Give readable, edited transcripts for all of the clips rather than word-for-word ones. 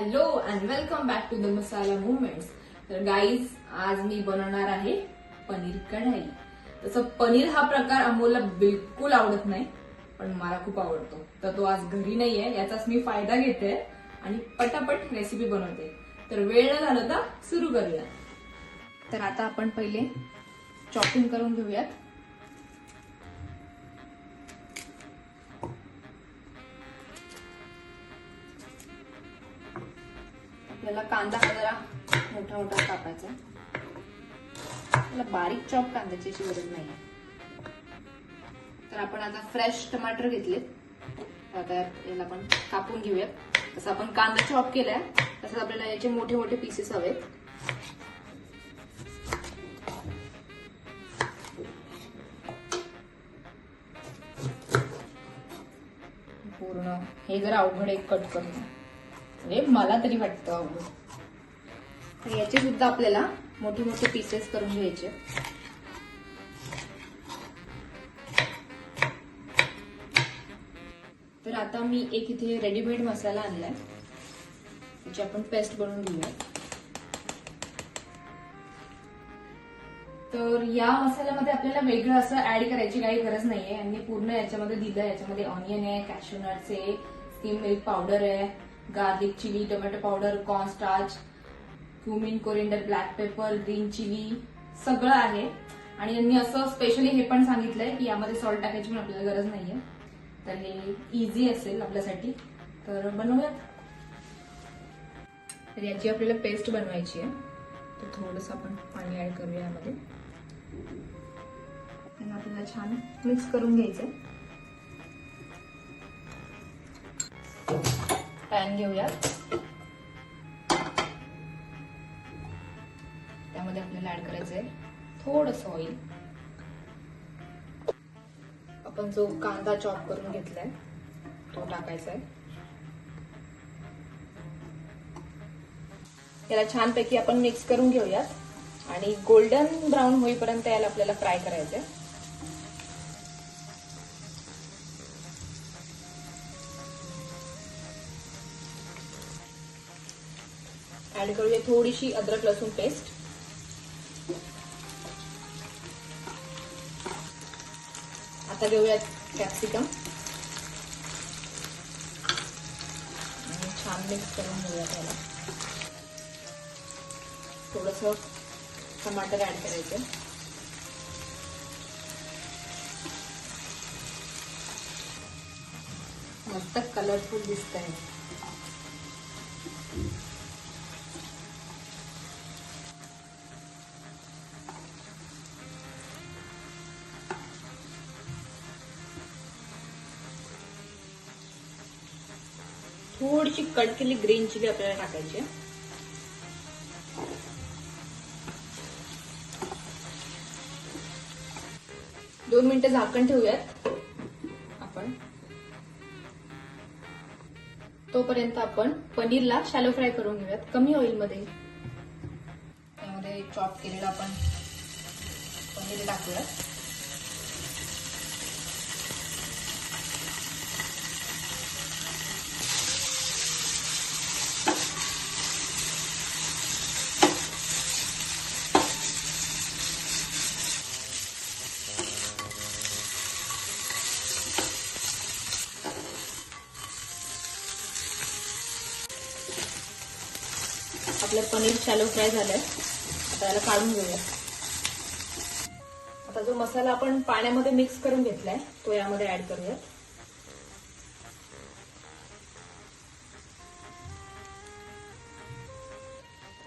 Hello and welcome back to the masala movements. तर guys, आज मी बनवणार आहे पनीर कढाई. तसं पनीर हा प्रकार अमोलला बिलकुल आवडत नाही, पण मला खूप आवडतो. तर तो आज घरी नाहीये, याचाच मी फायदा घेते आणि पटापट रेसिपी बनवते. तर वेळ न झालं तर सुरू करूया. तर आता आपण पहिले चॉपिंग करून घेऊयात. आपल्याला कांदा हा जरा मोठा मोठा कापायचा. त्याला बारीक चॉप कांद्याची अशी गरज नाही. तर आपण आता फ्रेश टमाटर घेतलेत, आता याला आपण कापून घेऊयात. तसं आपण कांदा चॉप केलाय तसंच आपल्याला याचे मोठे मोठे पीसेस हवेत. पूर्ण हे जरा अवघड आहे कट करणं, म्हणजे मला तरी वाटतं अवघड. तर याचे सुद्धा आपल्याला मोठे मोठे पीसेस करून घ्यायचे. तर आता मी एक इथे रेडीमेड मसाला आणलाय, त्याची आपण पेस्ट बनवून घेऊया. तर या मसाल्यामध्ये आपल्याला वेगळं असं ऍड करायची काही गरज नाहीये. आणि पूर्ण याच्यामध्ये दिलं, याच्यामध्ये ऑनियन आहे, कॅश्यू नट्स आहे, स्किम मिल्क पावडर आहे, garlic chilli, tomato powder, corn starch, cumin, coriander, black pepper, green chilli सगळं आहे. आणि यांनी असं स्पेशली हे पण सांगितलंय की यामध्ये सॉल्ट टाकायची पण आपल्याला गरज नाहीये. तर हे इझी असेल आपल्यासाठी. तर बनवूयात. तर याची आपल्याला पेस्ट बनवायची आहे. तर थोडंसं आपण पाणी ऍड करूया यामध्ये. आपल्याला छान मिक्स करून घ्यायचंय. पॅन घेऊयात. त्यामध्ये आपल्याला ऍड करायचंय थोडंसं ऑइल. आपण जो कांदा चॉप करून घेतलाय तो टाकायचा आहे. याला छानपैकी आपण मिक्स करून घेऊयात आणि गोल्डन ब्राऊन होईपर्यंत याला आपल्याला फ्राय करायचंय. ऍड करूया थोडीशी अद्रक लसूण पेस्ट. आता घेऊयात कॅप्सिकम आणि छान मिक्स करून घेऊया. त्याला थोडंसं टमाटर ऍड करायचं. मस्त कलरफुल दिसत आहे. थोडीशी कट केली ग्रीन चिली आपल्याला टाकायची. 2 मिनिटं झाकण ठेवूयात आपण. तोपर्यंत आपण पनीरला शॅलो फ्राय करून घेऊयात कमी ऑइल मध्ये. त्यामध्ये चॉप केलेलं आपण पनीर टाकूयात. आपलं पनीर शॅलो फ्राय झालंय. आता याला काढून घेऊया. आता जो मसाला आपण पाण्यामध्ये मिक्स करून घेतलाय तो यामध्ये ऍड करूयात.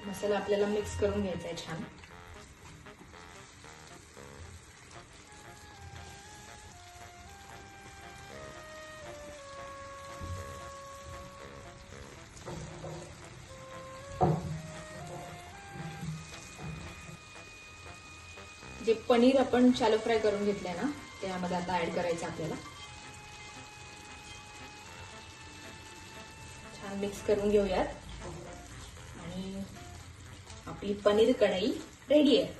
मसाला आपल्याला मिक्स करून घ्यायचा आहे छान. जे पनीर आपण शॅलो फ्राय करून घेतलंय ना ते यामध्ये आता ऍड करायचं आपल्याला. छान मिक्स करून घेऊयात आणि आपली पनीर कढई रेडी आहे.